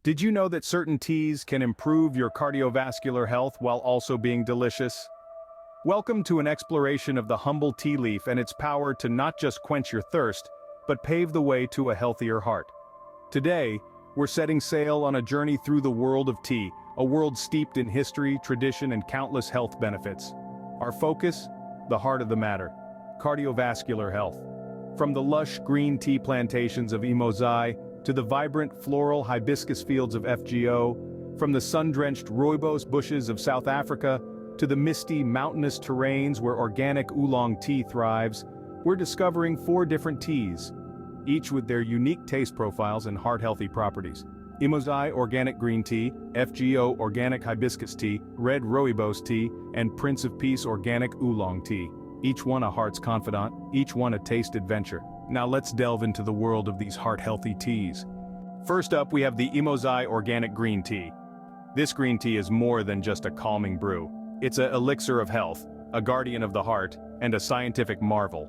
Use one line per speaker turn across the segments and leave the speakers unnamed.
Did you know that certain teas can improve your cardiovascular health while also being delicious? Welcome to an exploration of the humble tea leaf and its power to not just quench your thirst, but pave the way to a healthier heart. Today, we're setting sail on a journey through the world of tea, a world steeped in history, tradition, and countless health benefits. Our focus? The heart of the matter: cardiovascular health. From the lush green tea plantations of Imosai to the vibrant floral hibiscus fields of FGO, from the sun-drenched rooibos bushes of South Africa to the misty mountainous terrains where organic oolong tea thrives, we're discovering 4 different teas, each with their unique taste profiles and heart-healthy properties. Imosai Organic Green Tea, FGO Organic Hibiscus Tea, Red Rooibos Tea, and Prince of Peace Organic Oolong Tea. Each one a heart's confidant, each one a taste adventure. Now let's delve into the world of these heart-healthy teas. First up, we have the Imosai Organic Green Tea. This green tea is more than just a calming brew. It's an elixir of health, a guardian of the heart, and a scientific marvel.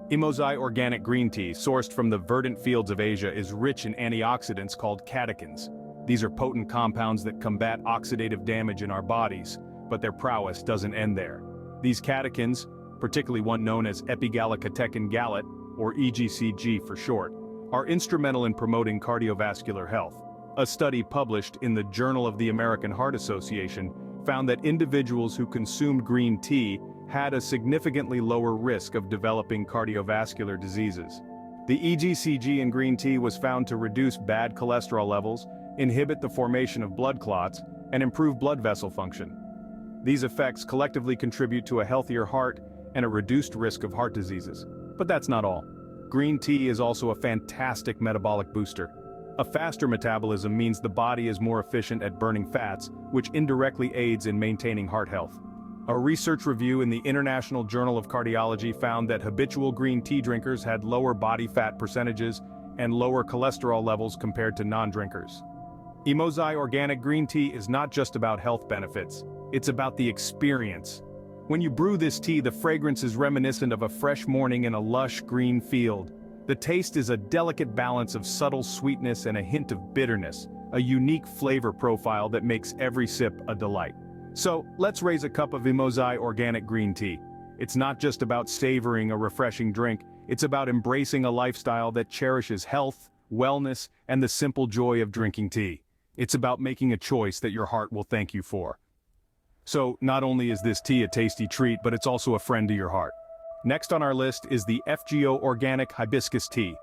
Imosai Organic Green Tea, sourced from the verdant fields of Asia, is rich in antioxidants called catechins. These are potent compounds that combat oxidative damage in our bodies, but their prowess doesn't end there. These catechins, particularly one known as epigallocatechin gallate, or EGCG for short, are instrumental in promoting cardiovascular health. A study published in the Journal of the American Heart Association found that individuals who consumed green tea had a significantly lower risk of developing cardiovascular diseases. The EGCG in green tea was found to reduce bad cholesterol levels, inhibit the formation of blood clots, and improve blood vessel function. These effects collectively contribute to a healthier heart and a reduced risk of heart diseases. But that's not all. Green tea is also a fantastic metabolic booster. A faster metabolism means the body is more efficient at burning fats, which indirectly aids in maintaining heart health. A research review in the International Journal of Cardiology found that habitual green tea drinkers had lower body fat percentages and lower cholesterol levels compared to non-drinkers. Imosai Organic Green Tea is not just about health benefits, it's about the experience. When you brew this tea, the fragrance is reminiscent of a fresh morning in a lush green field. The taste is a delicate balance of subtle sweetness and a hint of bitterness, a unique flavor profile that makes every sip a delight. So, let's raise a cup of Imosai Organic Green Tea. It's not just about savoring a refreshing drink, it's about embracing a lifestyle that cherishes health, wellness, and the simple joy of drinking tea. It's about making a choice that your heart will thank you for. So, not only is this tea a tasty treat, but it's also a friend to your heart. Next on our list is the FGO Organic Hibiscus Tea,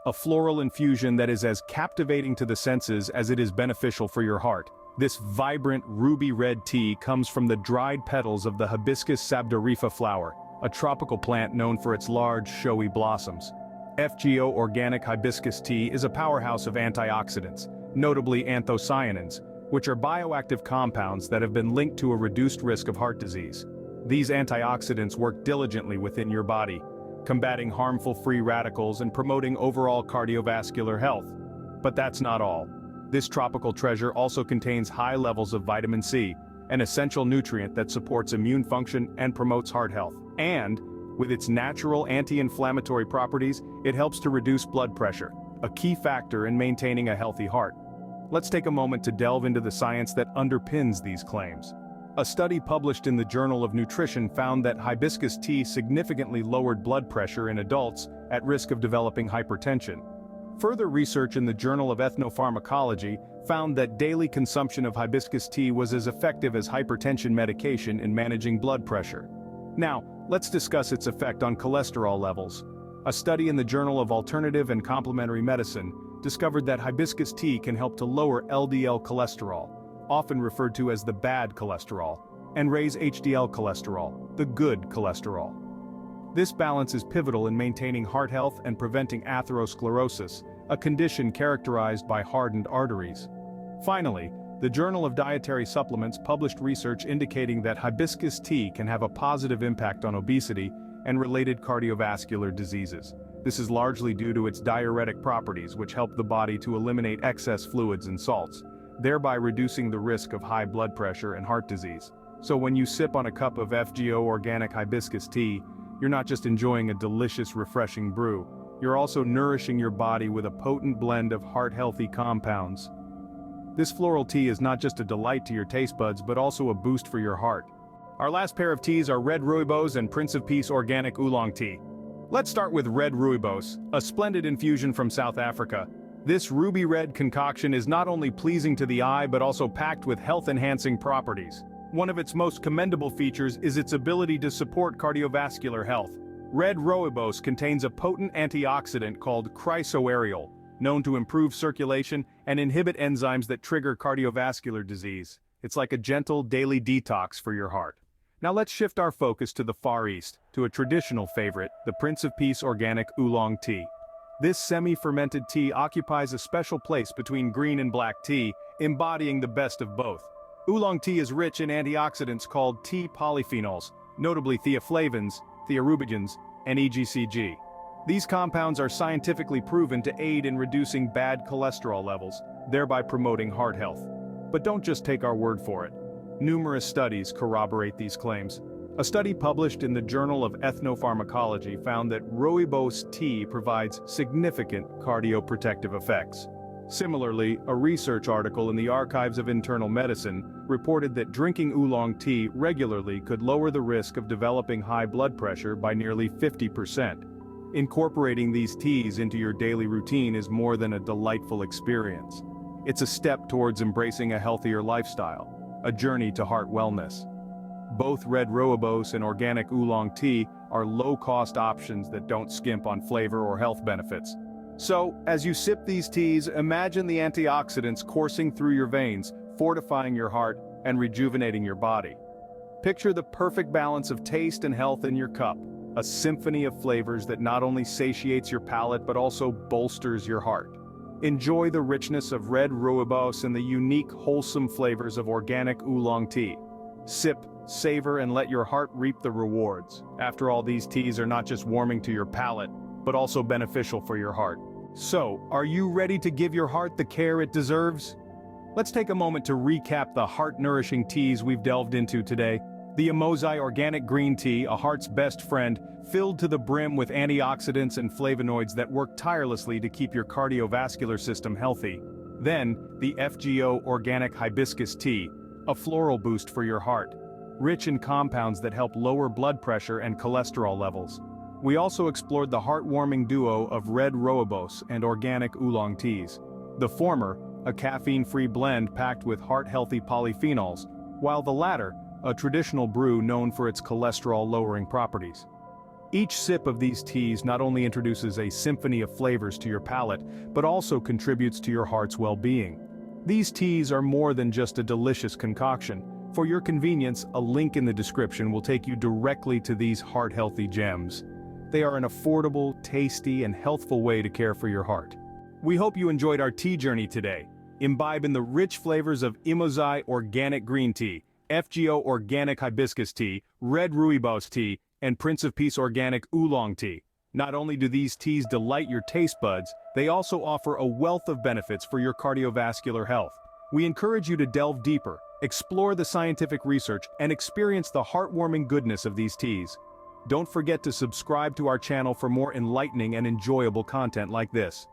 a floral infusion that is as captivating to the senses as it is beneficial for your heart. This vibrant ruby red tea comes from the dried petals of the Hibiscus sabdorifa flower, a tropical plant known for its large, showy blossoms. FGO Organic Hibiscus Tea is a powerhouse of antioxidants, notably anthocyanins, which are bioactive compounds that have been linked to a reduced risk of heart disease. These antioxidants work diligently within your body, combating harmful free radicals and promoting overall cardiovascular health. But that's not all. This tropical treasure also contains high levels of vitamin C, an essential nutrient that supports immune function and promotes heart health. And, with its natural anti-inflammatory properties, it helps to reduce blood pressure, a key factor in maintaining a healthy heart. Let's take a moment to delve into the science that underpins these claims. A study published in the Journal of Nutrition found that hibiscus tea significantly lowered blood pressure in adults at risk of developing hypertension. Further research in the Journal of Ethnopharmacology found that daily consumption of hibiscus tea was as effective as hypertension medication in managing blood pressure. Now, let's discuss its effect on cholesterol levels. A study in the Journal of Alternative and Complementary Medicine discovered that hibiscus tea can help to lower LDL cholesterol, often referred to as the bad cholesterol, and raise HDL cholesterol, the good cholesterol. This balance is pivotal in maintaining heart health and preventing atherosclerosis, a condition characterized by hardened arteries. Finally, the Journal of Dietary Supplements published research indicating that hibiscus tea can have a positive impact on obesity and related cardiovascular diseases. This is largely due to its diuretic properties, which help the body to eliminate excess fluids and salts, thereby reducing the risk of high blood pressure and heart disease. So when you sip on a cup of FGO Organic Hibiscus Tea, you're not just enjoying a delicious, refreshing brew, you're also nourishing your body with a potent blend of heart-healthy compounds. This floral tea is not just a delight to your taste buds but also a boost for your heart. Our last pair of teas are Red Rooibos and Prince of Peace Organic Oolong Tea. Let's start with Red Rooibos, a splendid infusion from South Africa. This ruby red concoction is not only pleasing to the eye but also packed with health-enhancing properties. One of its most commendable features is its ability to support cardiovascular health. Red Rooibos contains a potent antioxidant called chrysoaryl, known to improve circulation and inhibit enzymes that trigger cardiovascular disease. It's like a gentle daily detox for your heart. Now let's shift our focus to the Far East, to a traditional favorite, the Prince of Peace Organic Oolong Tea. This semi-fermented tea occupies a special place between green and black tea, embodying the best of both. Oolong tea is rich in antioxidants called tea polyphenols, notably theaflavins, thearubigens, and EGCG. These compounds are scientifically proven to aid in reducing bad cholesterol levels, thereby promoting heart health. But don't just take our word for it. Numerous studies corroborate these claims. A study published in the Journal of Ethnopharmacology found that rooibos tea provides significant cardioprotective effects. Similarly, a research article in the Archives of Internal Medicine reported that drinking oolong tea regularly could lower the risk of developing high blood pressure by nearly 50%. Incorporating these teas into your daily routine is more than a delightful experience. It's a step towards embracing a healthier lifestyle, a journey to heart wellness. Both Red Rooibos and Organic Oolong Tea are low-cost options that don't skimp on flavor or health benefits. So, as you sip these teas, imagine the antioxidants coursing through your veins, fortifying your heart and rejuvenating your body. Picture the perfect balance of taste and health in your cup, a symphony of flavors that not only satiates your palate but also bolsters your heart. Enjoy the richness of Red Rooibos and the unique, wholesome flavors of Organic Oolong Tea. Sip, savor, and let your heart reap the rewards. After all, these teas are not just warming to your palate, but also beneficial for your heart. So, are you ready to give your heart the care it deserves? Let's take a moment to recap the heart-nourishing teas we've delved into today. The Imosai Organic Green Tea, a heart's best friend, filled to the brim with antioxidants and flavonoids that work tirelessly to keep your cardiovascular system healthy. Then, the FGO Organic Hibiscus Tea, a floral boost for your heart, rich in compounds that help lower blood pressure and cholesterol levels. We also explored the heartwarming duo of Red Rooibos and Organic Oolong Teas. The former, a caffeine-free blend packed with heart-healthy polyphenols, while the latter, a traditional brew known for its cholesterol-lowering properties. Each sip of these teas not only introduces a symphony of flavors to your palate, but also contributes to your heart's well-being. These teas are more than just a delicious concoction. For your convenience, a link in the description will take you directly to these heart-healthy gems. They are an affordable, tasty, and healthful way to care for your heart. We hope you enjoyed our tea journey today. Imbibe in the rich flavors of Imosai Organic Green Tea, FGO Organic Hibiscus Tea, Red Rooibos Tea, and Prince of Peace Organic Oolong Tea. Not only do these teas delight your taste buds, they also offer a wealth of benefits for your cardiovascular health. We encourage you to delve deeper, explore the scientific research, and experience the heartwarming goodness of these teas. Don't forget to subscribe to our channel for more enlightening and enjoyable content like this.